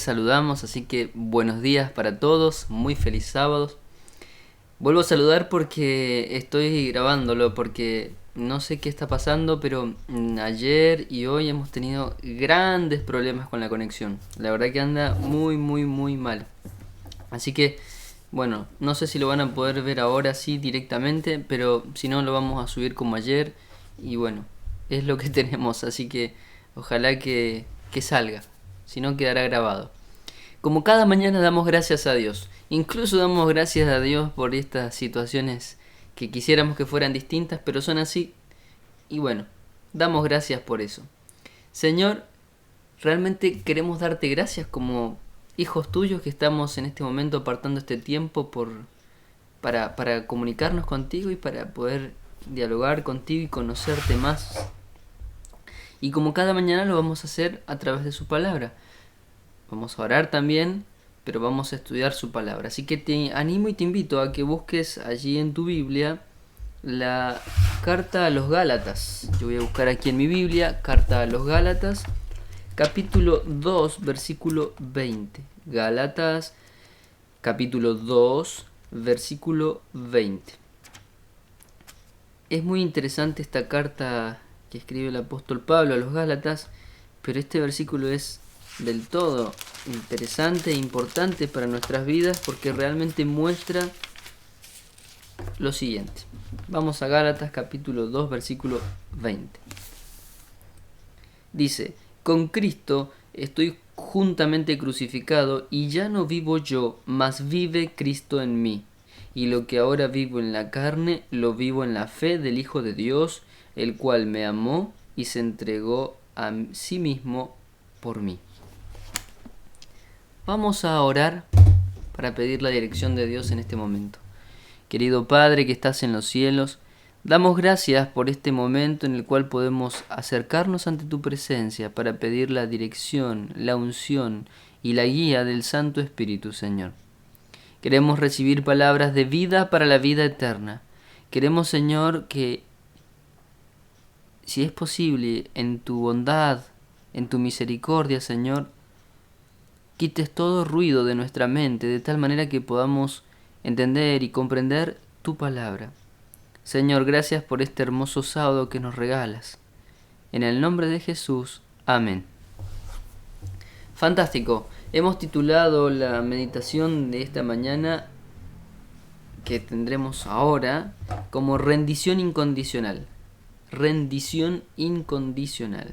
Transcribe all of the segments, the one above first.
saludamos, así que buenos días para todos, muy feliz sábado. Vuelvo a saludar porque estoy grabándolo, porque no sé qué está pasando, pero ayer y hoy hemos tenido grandes problemas con la conexión. La verdad que anda muy mal. Así que, bueno, no sé si lo van a poder ver ahora sí directamente, pero si no lo vamos a subir como ayer. Y bueno, es lo que tenemos, así que ojalá que salga, si no quedará grabado. Como cada mañana damos gracias a Dios, incluso damos gracias a Dios por estas situaciones que quisiéramos que fueran distintas, pero son así. Y bueno, damos gracias por eso. Señor, realmente queremos darte gracias como hijos tuyos que estamos en este momento apartando este tiempo para comunicarnos contigo y para poder dialogar contigo y conocerte más. Y como cada mañana lo vamos a hacer a través de su palabra. Vamos a orar también, pero vamos a estudiar su palabra. Así que te animo y te invito a que busques allí en tu Biblia la carta a los Gálatas. Yo voy a buscar aquí en mi Biblia, carta a los Gálatas, capítulo 2, versículo 20. Gálatas, capítulo 2, versículo 20. Es muy interesante esta carta que escribe el apóstol Pablo a los Gálatas, pero este versículo es del todo interesante e importante para nuestras vidas porque realmente muestra lo siguiente. Vamos a Gálatas capítulo 2 versículo 20. Dice: con Cristo estoy juntamente crucificado y ya no vivo yo, mas vive Cristo en mí. Y lo que ahora vivo en la carne, lo vivo en la fe del Hijo de Dios, el cual me amó y se entregó a sí mismo por mí. Vamos a orar para pedir la dirección de Dios en este momento. Querido Padre que estás en los cielos, damos gracias por este momento en el cual podemos acercarnos ante tu presencia para pedir la dirección, la unción y la guía del Santo Espíritu, Señor. Queremos recibir palabras de vida para la vida eterna. Queremos, Señor, que si es posible, en tu bondad, en tu misericordia, Señor, quites todo ruido de nuestra mente, de tal manera que podamos entender y comprender tu palabra. Señor, gracias por este hermoso sábado que nos regalas. En el nombre de Jesús, amén. Fantástico. Hemos titulado la meditación de esta mañana, que tendremos ahora, como rendición incondicional. Rendición incondicional.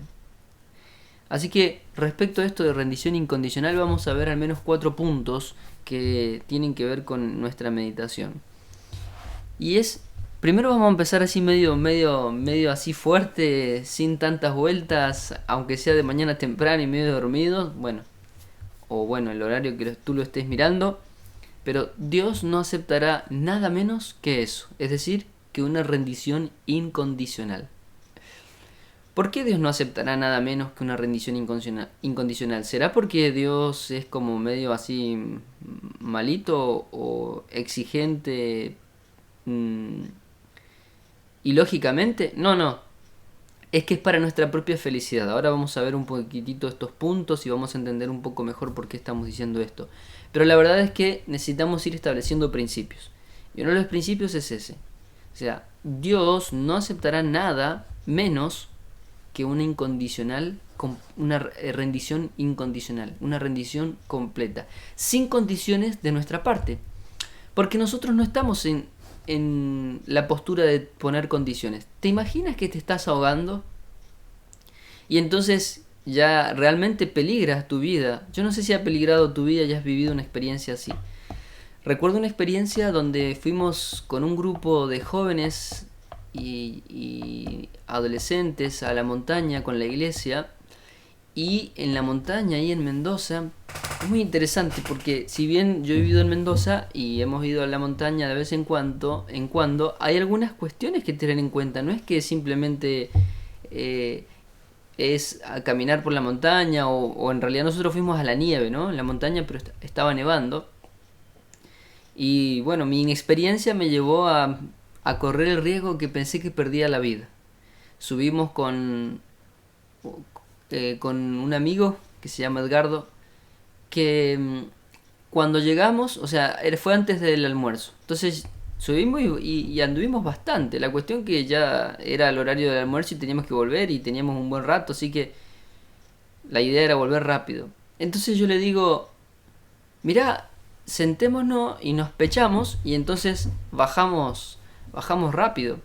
Así que respecto a esto de rendición incondicional vamos a ver al menos 4 puntos que tienen que ver con nuestra meditación. Y primero vamos a empezar así medio así fuerte, sin tantas vueltas, aunque sea de mañana temprano y medio dormido, o el horario que tú lo estés mirando, pero Dios no aceptará nada menos que eso, es decir, que una rendición incondicional. ¿Por qué Dios no aceptará nada menos que una rendición incondicional? ¿Será porque Dios es como medio así malito o exigente ilógicamente? No. Es que es para nuestra propia felicidad. Ahora vamos a ver un poquitito estos puntos y vamos a entender un poco mejor por qué estamos diciendo esto. Pero la verdad es que necesitamos ir estableciendo principios. Y uno de los principios es ese. O sea, Dios no aceptará nada menos que una rendición incondicional, una rendición completa, sin condiciones de nuestra parte, porque nosotros no estamos en la postura de poner condiciones. ¿Te imaginas que te estás ahogando y entonces ya realmente peligra tu vida? Yo no sé si ha peligrado tu vida y has vivido una experiencia así. Recuerdo una experiencia donde fuimos con un grupo de jóvenes y adolescentes a la montaña con la iglesia, y en la montaña ahí en Mendoza es muy interesante porque si bien yo he vivido en Mendoza y hemos ido a la montaña de vez en cuando, hay algunas cuestiones que tener en cuenta. No es que simplemente es a caminar por la montaña o en realidad nosotros fuimos a la nieve, ¿no? En la montaña, pero estaba nevando. Y bueno, mi inexperiencia me llevó a correr el riesgo que pensé que perdía la vida. Subimos con un amigo que se llama Edgardo, que cuando llegamos, o sea, fue antes del almuerzo. Entonces subimos y anduvimos bastante. La cuestión que ya era el horario del almuerzo y teníamos que volver y teníamos un buen rato, así que la idea era volver rápido. Entonces yo le digo, mirá, sentémonos y nos pechamos y entonces bajamos rápido.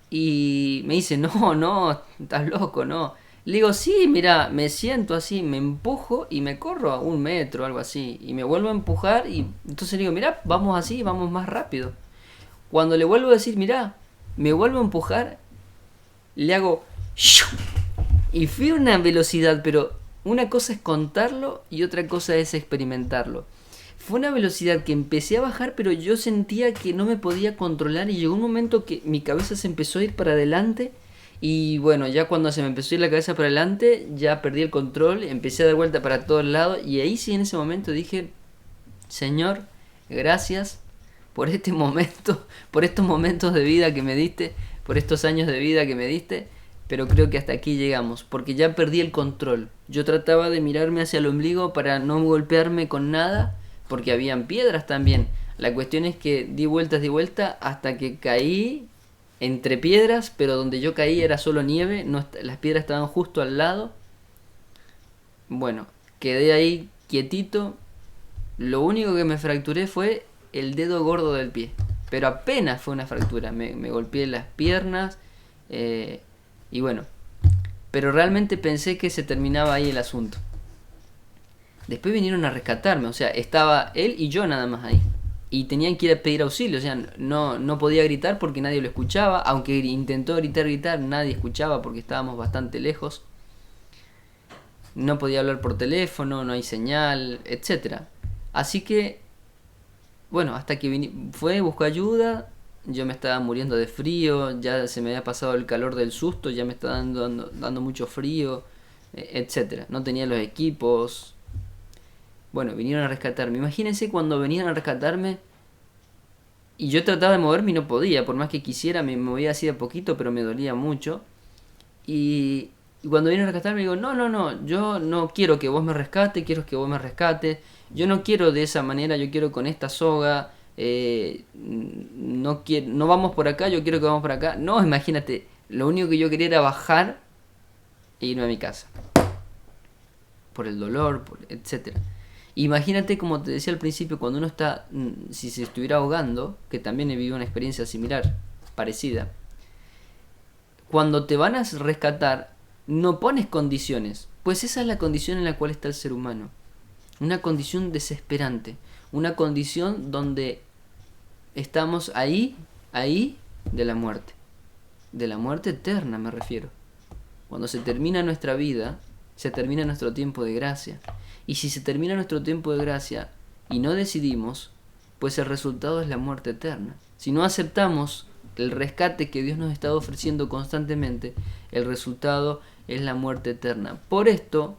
Y me dice, no, no, estás loco, no. Le digo, sí, mira, me siento así, me empujo y me corro a 1 metro, algo así. Y me vuelvo a empujar y entonces le digo, mira, vamos así, vamos más rápido. Cuando le vuelvo a decir, mira, me vuelvo a empujar, le hago... ¡shu! Y fui a una velocidad, pero una cosa es contarlo y otra cosa es experimentarlo. Fue una velocidad que empecé a bajar, pero yo sentía que no me podía controlar y llegó un momento que mi cabeza se empezó a ir para adelante y bueno, ya cuando se me empezó a ir la cabeza para adelante, ya perdí el control, empecé a dar vuelta para todos lados y ahí sí en ese momento dije, Señor, gracias por este momento, por estos momentos de vida que me diste, por estos años de vida que me diste, pero creo que hasta aquí llegamos, porque ya perdí el control. Yo trataba de mirarme hacia el ombligo para no golpearme con nada, porque habían piedras también. La cuestión es que di vueltas hasta que caí entre piedras, pero donde yo caí era solo nieve, no, las piedras estaban justo al lado. Bueno, quedé ahí quietito. Lo único que me fracturé fue el dedo gordo del pie, pero apenas fue una fractura. Me golpeé las piernas y bueno, pero realmente pensé que se terminaba ahí el asunto. Después vinieron a rescatarme, o sea, estaba él y yo nada más ahí. Y tenían que ir a pedir auxilio, o sea, no podía gritar porque nadie lo escuchaba. Aunque intentó gritar, nadie escuchaba porque estábamos bastante lejos. No podía hablar por teléfono, no hay señal, etcétera. Así que, bueno, hasta que buscó ayuda. Yo me estaba muriendo de frío, ya se me había pasado el calor del susto, ya me estaba dando mucho frío, etcétera. No tenía los equipos. Bueno, vinieron a rescatarme. Imagínense cuando venían a rescatarme y yo trataba de moverme y no podía. Por más que quisiera, me movía así de poquito, pero me dolía mucho. Y cuando vinieron a rescatarme digo, no, yo no quiero que vos me rescates, quiero que vos me rescates. Yo no quiero de esa manera, yo quiero con esta soga. No vamos por acá, yo quiero que vamos por acá. No, imagínate, lo único que yo quería era bajar e irme a mi casa. Por el dolor, etcétera. Imagínate, como te decía al principio, cuando uno está, si se estuviera ahogando, que también he vivido una experiencia similar, parecida. Cuando te van a rescatar, no pones condiciones, pues esa es la condición en la cual está el ser humano. Una condición desesperante, una condición donde estamos ahí de la muerte eterna me refiero. Cuando se termina nuestra vida, se termina nuestro tiempo de gracia. Y si se termina nuestro tiempo de gracia y no decidimos, pues el resultado es la muerte eterna. Si no aceptamos el rescate que Dios nos está ofreciendo constantemente, el resultado es la muerte eterna. Por esto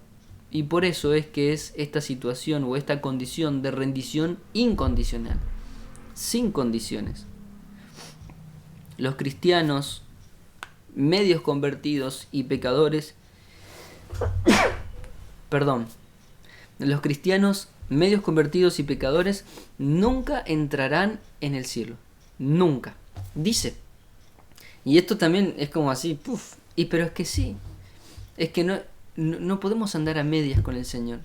y por eso es que es esta situación o esta condición de rendición incondicional, sin condiciones. Los cristianos, medios convertidos y pecadores, los cristianos, medios convertidos y pecadores, nunca entrarán en el cielo. Nunca. Dice. Y esto también es como así, pero es que sí. Es que no podemos andar a medias con el Señor.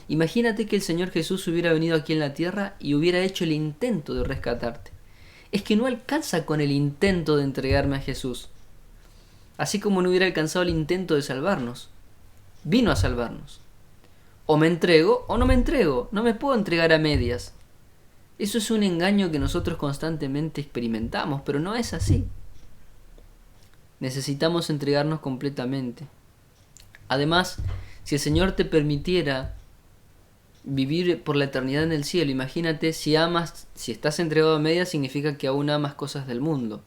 Imagínate que el Señor Jesús hubiera venido aquí en la tierra y hubiera hecho el intento de rescatarte. Es que no alcanza con el intento de entregarme a Jesús. Así como no hubiera alcanzado el intento de salvarnos. Vino a salvarnos. O me entrego o no me entrego. No me puedo entregar a medias. Eso es un engaño que nosotros constantemente experimentamos, pero no es así. Necesitamos entregarnos completamente. Además, si el Señor te permitiera vivir por la eternidad en el cielo, imagínate, si estás entregado a medias, significa que aún amas cosas del mundo.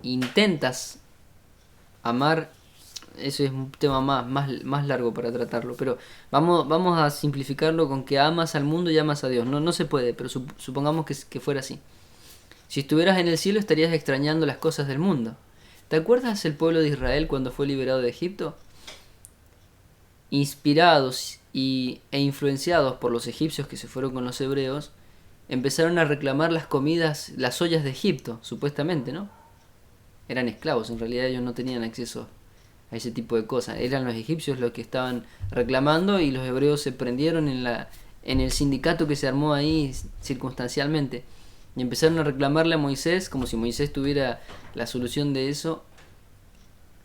Intentas amar. Eso es un tema más largo para tratarlo, pero vamos a simplificarlo con que amas al mundo y amas a Dios. No se puede, pero supongamos que fuera así. Si estuvieras en el cielo estarías extrañando las cosas del mundo. ¿Te acuerdas el pueblo de Israel cuando fue liberado de Egipto? Inspirados e influenciados por los egipcios que se fueron con los hebreos, empezaron a reclamar las comidas, las ollas de Egipto, supuestamente, ¿no? Eran esclavos, en realidad ellos no tenían acceso a ese tipo de cosas. Eran los egipcios los que estaban reclamando y los hebreos se prendieron en el sindicato que se armó ahí circunstancialmente. Y empezaron a reclamarle a Moisés, como si Moisés tuviera la solución de eso,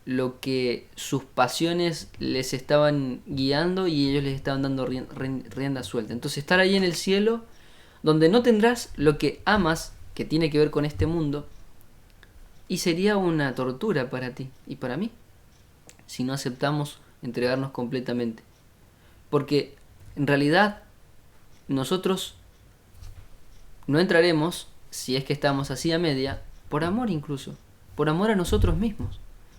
lo que sus pasiones les estaban guiando y ellos les estaban dando rienda suelta. Entonces estar ahí en el cielo, donde no tendrás lo que amas, que tiene que ver con este mundo, y sería una tortura para ti y para mí, si no aceptamos entregarnos completamente. Porque en realidad nosotros no entraremos, si es que estamos así a media, por amor incluso, por amor a nosotros mismos.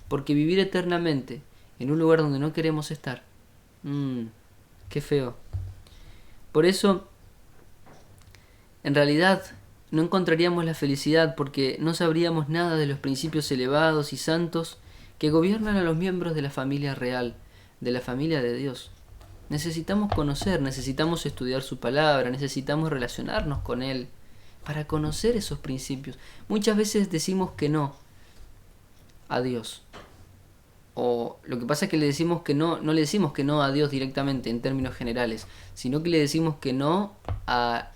Porque vivir eternamente en un lugar donde no queremos estar, qué feo. Por eso, en realidad, no encontraríamos la felicidad porque no sabríamos nada de los principios elevados y santos que gobiernan a los miembros de la familia real, de la familia de Dios. Necesitamos conocer, necesitamos estudiar su palabra, necesitamos relacionarnos con Él para conocer esos principios. Muchas veces decimos que no a Dios. O lo que pasa es que le decimos que no le decimos que no a Dios directamente en términos generales, sino que le decimos que no a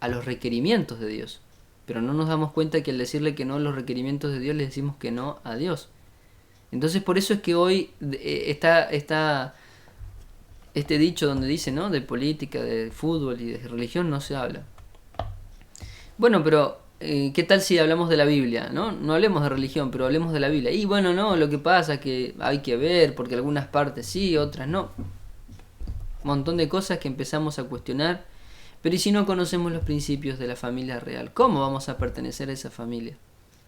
los requerimientos de Dios. Pero no nos damos cuenta que al decirle que no a los requerimientos de Dios le decimos que no a Dios. Entonces por eso es que hoy está este dicho donde dice, ¿no? De política, de fútbol y de religión no se habla. Bueno, pero ¿qué tal si hablamos de la Biblia? No hablemos de religión, pero hablemos de la Biblia. Y bueno, no, lo que pasa es que hay que ver, porque algunas partes sí, otras no. Un montón de cosas que empezamos a cuestionar. Pero ¿y si no conocemos los principios de la familia real? ¿Cómo vamos a pertenecer a esa familia?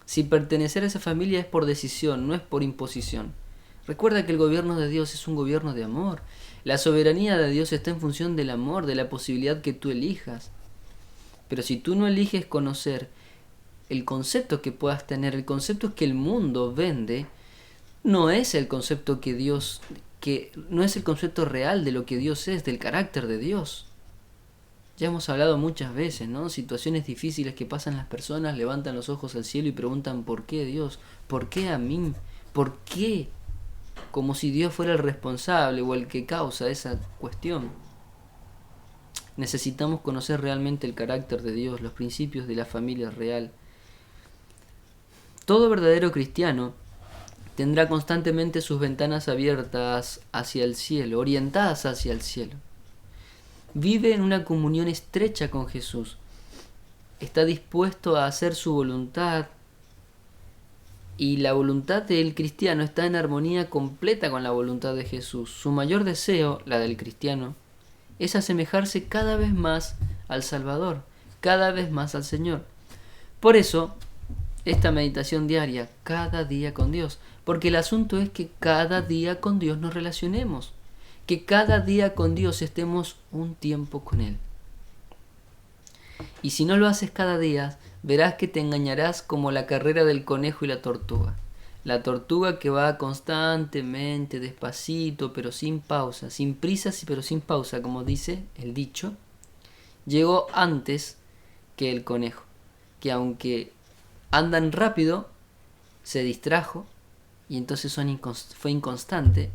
Si pertenecer a esa familia es por decisión, no es por imposición. Recuerda que el gobierno de Dios es un gobierno de amor. La soberanía de Dios está en función del amor, de la posibilidad que tú elijas. Pero si tú no eliges conocer el concepto que puedas tener, el concepto que el mundo vende, no es el concepto no es el concepto real de lo que Dios es, del carácter de Dios. Ya hemos hablado muchas veces, ¿no? Situaciones difíciles que pasan las personas, levantan los ojos al cielo y preguntan ¿por qué Dios? ¿Por qué a mí? ¿Por qué? Como si Dios fuera el responsable o el que causa esa cuestión. Necesitamos conocer realmente el carácter de Dios, los principios de la familia real. Todo verdadero cristiano tendrá constantemente sus ventanas abiertas hacia el cielo, orientadas hacia el cielo. Vive en una comunión estrecha con Jesús. Está dispuesto a hacer su voluntad. Y la voluntad del cristiano está en armonía completa con la voluntad de Jesús. Su mayor deseo, la del cristiano, es asemejarse cada vez más al Salvador, cada vez más al Señor. Por eso, esta meditación diaria, cada día con Dios. Porque el asunto es que cada día con Dios nos relacionemos. Que cada día con Dios estemos un tiempo con Él. Y si no lo haces cada día, verás que te engañarás como la carrera del conejo y la tortuga. La tortuga que va constantemente, despacito, pero sin pausa, sin prisas, pero sin pausa, como dice el dicho, llegó antes que el conejo, que aunque andan rápido, se distrajo y entonces fue inconstante.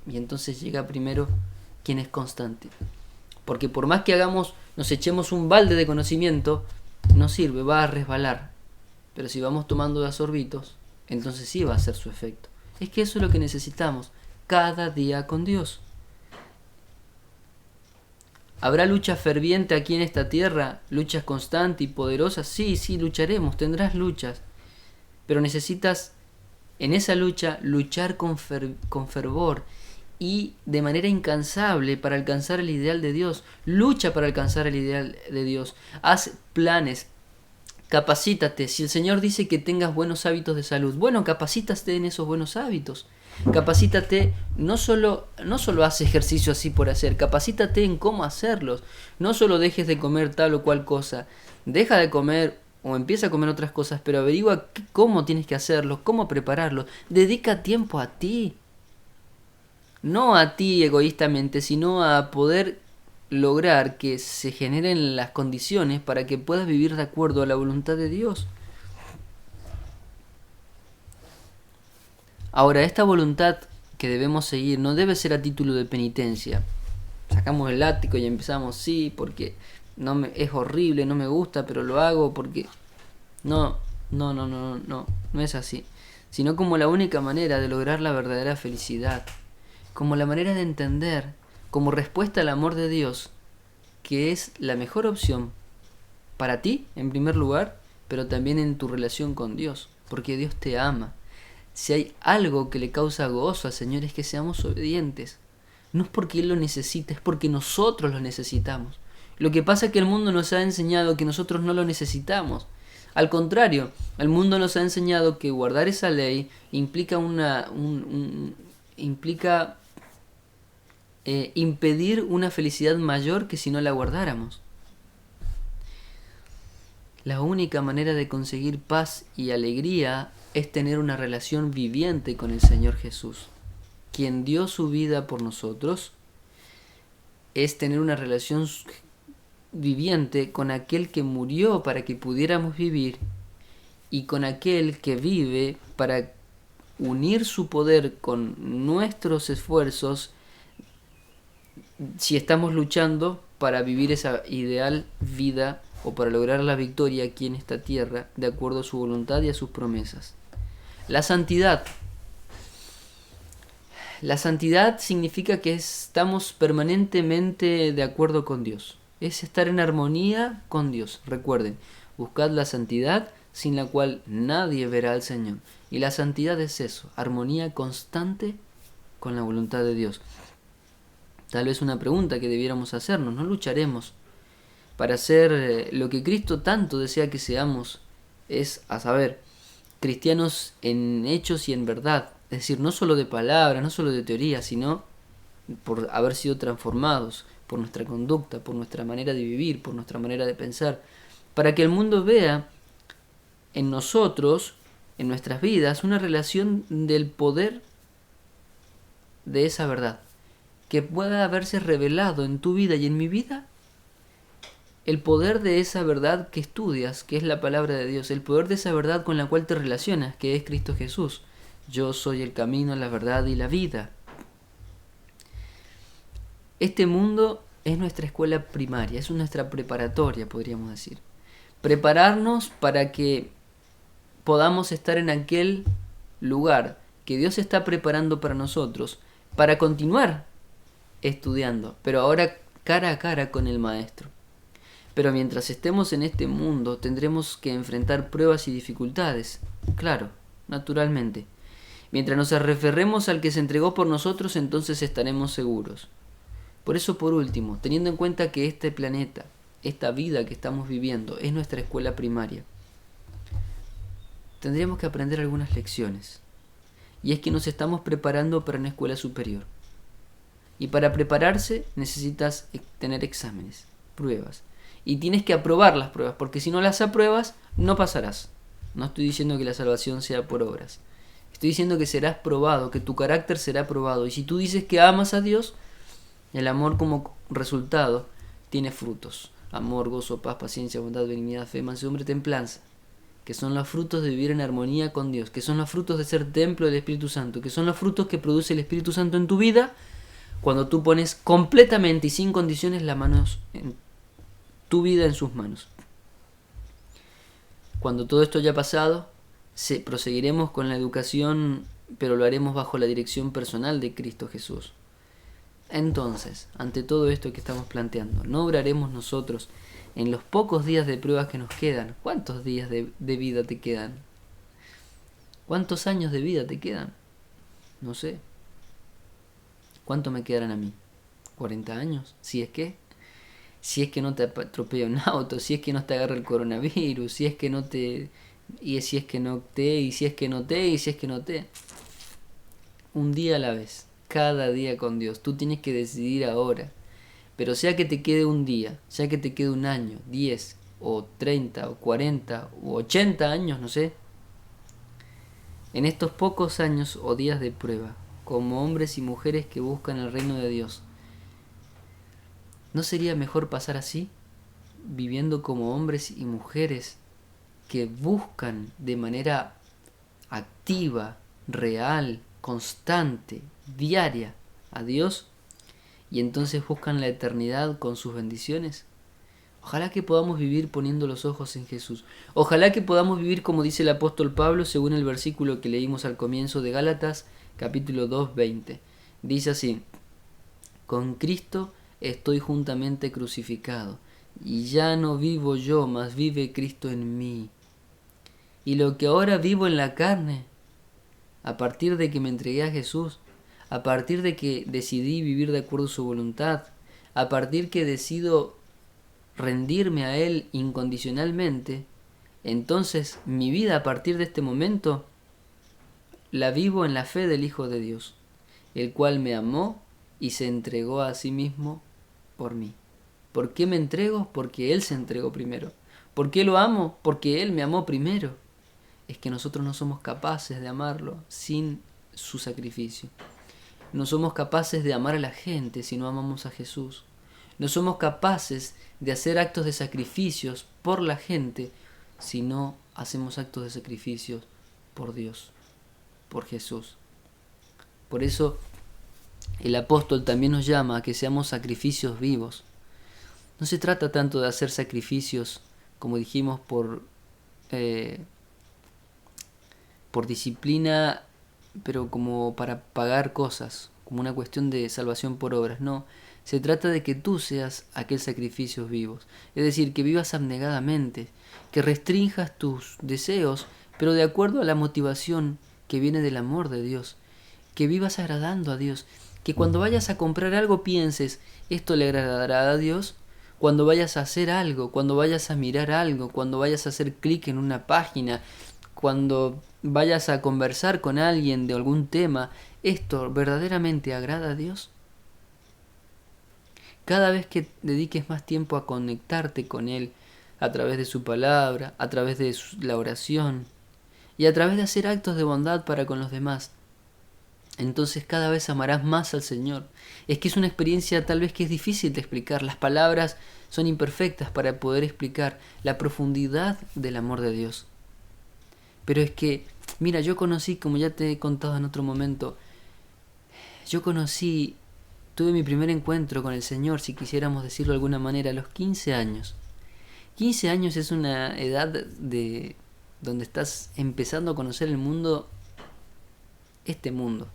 Y entonces llega primero quien es constante. Porque por más que nos echemos un balde de conocimiento, no sirve, va a resbalar. Pero si vamos tomando de a sorbitos, entonces sí va a hacer su efecto. Es que eso es lo que necesitamos, cada día con Dios. ¿Habrá lucha ferviente aquí en esta tierra? ¿Luchas constantes y poderosas? Sí, lucharemos, tendrás luchas. Pero necesitas, en esa lucha, luchar con fervor y de manera incansable para alcanzar el ideal de Dios. Lucha para alcanzar el ideal de Dios. Haz planes. Capacítate. Si el Señor dice que tengas buenos hábitos de salud, bueno, capacítate en esos buenos hábitos. Capacítate, no solo haz ejercicio así por hacer, capacítate en cómo hacerlos. No solo dejes de comer tal o cual cosa. Deja de comer o empieza a comer otras cosas, pero averigua cómo tienes que hacerlos, cómo prepararlos. Dedica tiempo a ti. no a ti egoístamente, sino a poder lograr que se generen las condiciones para que puedas vivir de acuerdo a la voluntad de Dios. Ahora, esta voluntad que debemos seguir no debe ser a título de penitencia. Sacamos el látigo y empezamos, sí, porque es horrible, no me gusta, pero lo hago porque... No es así. Sino como la única manera de lograr la verdadera felicidad. Como la manera de entender, como respuesta al amor de Dios, que es la mejor opción para ti, en primer lugar, pero también en tu relación con Dios, porque Dios te ama. Si hay algo que le causa gozo al Señor es que seamos obedientes. No es porque Él lo necesita, es porque nosotros lo necesitamos. Lo que pasa es que el mundo nos ha enseñado que nosotros no lo necesitamos. Al contrario, el mundo nos ha enseñado que guardar esa ley implica impedir una felicidad mayor que si no la guardáramos. La única manera de conseguir paz y alegría es tener una relación viviente con el Señor Jesús, quien dio su vida por nosotros. Es tener una relación viviente con aquel que murió para que pudiéramos vivir y con aquel que vive para unir su poder con nuestros esfuerzos si estamos luchando para vivir esa ideal vida o para lograr la victoria aquí en esta tierra de acuerdo a su voluntad y a sus promesas. La santidad. La santidad significa que estamos permanentemente de acuerdo con Dios. Es estar en armonía con Dios. Recuerden, buscad la santidad sin la cual nadie verá al Señor. Y la santidad es eso, armonía constante con la voluntad de Dios. Tal vez una pregunta que debiéramos hacernos, ¿no lucharemos para ser lo que Cristo tanto desea que seamos? Es, a saber, cristianos en hechos y en verdad. Es decir, no solo de palabras, no solo de teoría, sino por haber sido transformados por nuestra conducta, por nuestra manera de vivir, por nuestra manera de pensar, para que el mundo vea en nosotros, en nuestras vidas, una relación del poder de esa verdad, que pueda haberse revelado en tu vida y en mi vida, el poder de esa verdad que estudias, que es la palabra de Dios, el poder de esa verdad con la cual te relacionas, que es Cristo Jesús. Yo soy el camino, la verdad y la vida. Este mundo es nuestra escuela primaria, es nuestra preparatoria, podríamos decir. Prepararnos para que podamos estar en aquel lugar que Dios está preparando para nosotros, para continuar estudiando, pero ahora cara a cara con el Maestro. Pero mientras estemos en este mundo tendremos que enfrentar pruebas y dificultades, claro, naturalmente. Mientras nos aferremos al que se entregó por nosotros, entonces estaremos seguros. Por eso, por último, teniendo en cuenta que este planeta, esta vida que estamos viviendo, es nuestra escuela primaria, tendríamos que aprender algunas lecciones. Y es que nos estamos preparando para una escuela superior. Y para prepararse necesitas tener exámenes, pruebas. Y tienes que aprobar las pruebas, porque si no las apruebas, no pasarás. No estoy diciendo que la salvación sea por obras. Estoy diciendo que serás probado, que tu carácter será probado. Y si tú dices que amas a Dios, el amor como resultado tiene frutos. Amor, gozo, paz, paciencia, bondad, benignidad, fe, mansedumbre, templanza. Que son los frutos de vivir en armonía con Dios. Que son los frutos de ser templo del Espíritu Santo. Que son los frutos que produce el Espíritu Santo en tu vida cuando tú pones completamente y sin condiciones las manos en tu vida en sus manos. Cuando todo esto haya pasado, proseguiremos con la educación, pero lo haremos bajo la dirección personal de Cristo Jesús. Entonces, ante todo esto que estamos planteando, ¿no obraremos nosotros en los pocos días de pruebas que nos quedan? ¿Cuántos días de vida te quedan? ¿Cuántos años de vida te quedan? No sé. ¿Cuánto me quedarán a mí? ¿40 años? Si es que no te atropella un auto, si es que no te agarra el coronavirus, si es que no te... Y si es que no te... Y si es que no te... Y si es que no te... Un día a la vez. Cada día con Dios. Tú tienes que decidir ahora. Pero sea que te quede un día, sea que te quede un año, 10, o 30, o 40, o 80 años, no sé. En estos pocos años o días de prueba, como hombres y mujeres que buscan el reino de Dios. ¿No sería mejor pasar así, viviendo como hombres y mujeres que buscan de manera activa, real, constante, diaria a Dios, y entonces buscan la eternidad con sus bendiciones? Ojalá que podamos vivir poniendo los ojos en Jesús. Ojalá que podamos vivir como dice el apóstol Pablo según el versículo que leímos al comienzo de Gálatas, capítulo 2, 20. Dice así: con Cristo estoy juntamente crucificado, y ya no vivo yo, mas vive Cristo en mí. Y lo que ahora vivo en la carne, a partir de que me entregué a Jesús, a partir de que decidí vivir de acuerdo a su voluntad, a partir que decido rendirme a Él incondicionalmente, entonces mi vida a partir de este momento la vivo en la fe del Hijo de Dios, el cual me amó y se entregó a sí mismo por mí. ¿Por qué me entrego? Porque Él se entregó primero. ¿Por qué lo amo? Porque Él me amó primero. Es que nosotros no somos capaces de amarlo sin su sacrificio. No somos capaces de amar a la gente si no amamos a Jesús. No somos capaces de hacer actos de sacrificios por la gente si no hacemos actos de sacrificios por Dios, por Jesús. Por eso el apóstol también nos llama a que seamos sacrificios vivos. No se trata tanto de hacer sacrificios, como dijimos, por disciplina, pero como para pagar cosas, como una cuestión de salvación por obras. No, se trata de que tú seas aquel sacrificio vivos. Es decir, que vivas abnegadamente, que restrinjas tus deseos, pero de acuerdo a la motivación que viene del amor de Dios. Que vivas agradando a Dios. Que cuando vayas a comprar algo pienses, ¿esto le agradará a Dios? Cuando vayas a hacer algo, cuando vayas a mirar algo, cuando vayas a hacer clic en una página, cuando vayas a conversar con alguien de algún tema, ¿esto verdaderamente agrada a Dios? Cada vez que dediques más tiempo a conectarte con Él, a través de su palabra, a través de la oración y a través de hacer actos de bondad para con los demás, entonces cada vez amarás más al Señor. Es que es una experiencia tal vez que es difícil de explicar. Las palabras son imperfectas para poder explicar la profundidad del amor de Dios. Pero es que, mira, yo conocí, como ya te he contado en otro momento, tuve mi primer encuentro con el Señor, si quisiéramos decirlo de alguna manera, a los 15 años. 15 años es una edad de donde estás empezando a conocer el mundo, este mundo,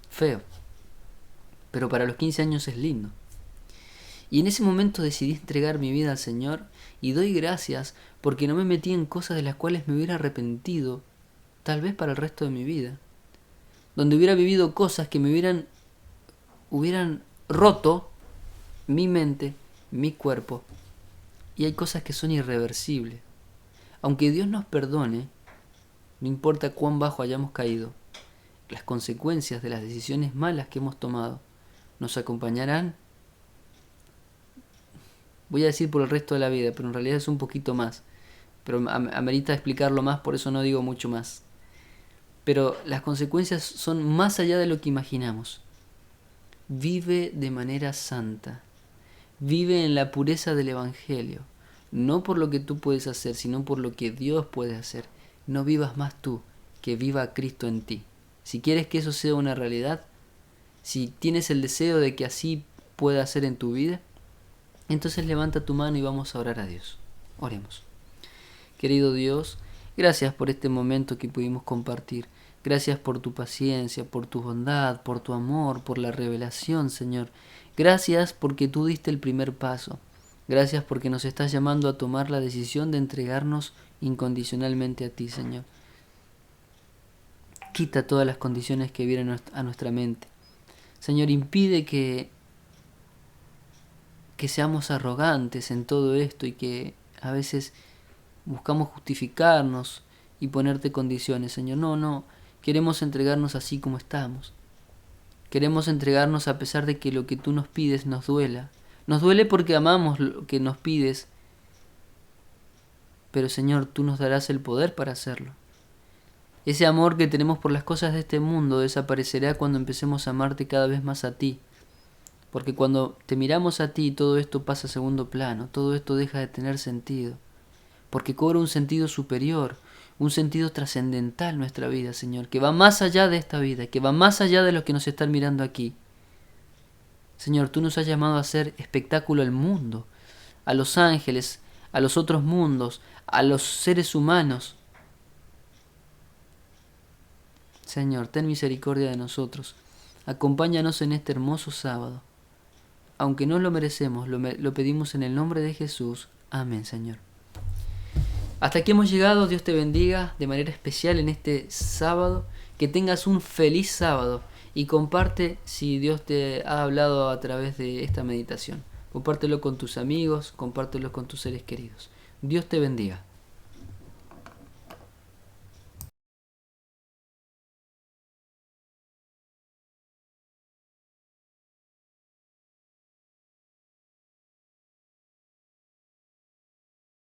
feo. Pero para los 15 años es lindo. Y en ese momento decidí entregar mi vida al Señor y doy gracias porque no me metí en cosas de las cuales me hubiera arrepentido, tal vez para el resto de mi vida. Donde hubiera vivido cosas que me hubieran roto mi mente, mi cuerpo. Y hay cosas que son irreversibles. Aunque Dios nos perdone, no importa cuán bajo hayamos caído, las consecuencias de las decisiones malas que hemos tomado nos acompañarán, voy a decir por el resto de la vida, pero en realidad es un poquito más. Pero amerita explicarlo más, por eso no digo mucho más. Pero las consecuencias son más allá de lo que imaginamos. Vive de manera santa. Vive en la pureza del Evangelio. No por lo que tú puedes hacer, sino por lo que Dios puede hacer. No vivas más tú, que viva Cristo en ti. Si quieres que eso sea una realidad, si tienes el deseo de que así pueda ser en tu vida, entonces levanta tu mano y vamos a orar a Dios. Oremos. Querido Dios, gracias por este momento que pudimos compartir. Gracias por tu paciencia, por tu bondad, por tu amor, por la revelación, Señor. Gracias porque tú diste el primer paso. Gracias porque nos estás llamando a tomar la decisión de entregarnos incondicionalmente a ti, Señor. Quita todas las condiciones que vienen a nuestra mente. Señor, impide que seamos arrogantes en todo esto y que a veces buscamos justificarnos y ponerte condiciones, Señor. No, queremos entregarnos así como estamos. Queremos entregarnos a pesar de que lo que tú nos pides nos duela. Nos duele porque amamos lo que nos pides, pero Señor, tú nos darás el poder para hacerlo. Ese amor que tenemos por las cosas de este mundo desaparecerá cuando empecemos a amarte cada vez más a ti. Porque cuando te miramos a ti, todo esto pasa a segundo plano, todo esto deja de tener sentido. Porque cobra un sentido superior, un sentido trascendental en nuestra vida, Señor, que va más allá de esta vida, que va más allá de los que nos están mirando aquí. Señor, tú nos has llamado a hacer espectáculo al mundo, a los ángeles, a los otros mundos, a los seres humanos. Señor, ten misericordia de nosotros. Acompáñanos en este hermoso sábado. Aunque no lo merecemos, lo pedimos en el nombre de Jesús. Amén, Señor. Hasta aquí hemos llegado. Dios te bendiga de manera especial en este sábado. Que tengas un feliz sábado. Y comparte si Dios te ha hablado a través de esta meditación. Compártelo con tus amigos, compártelo con tus seres queridos. Dios te bendiga.